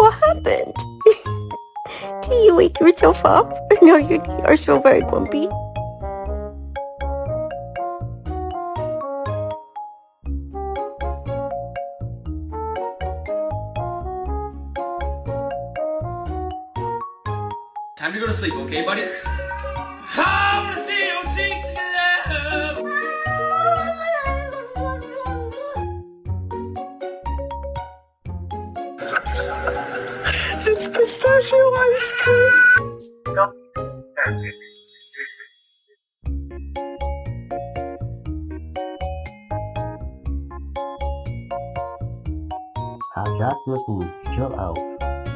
What happened? Did you wake yourself up? No, you are so very grumpy. Time to go to sleep, okay, buddy? How to deal cheeks love. It's pistachio ice cream. Have that with me. Chill out.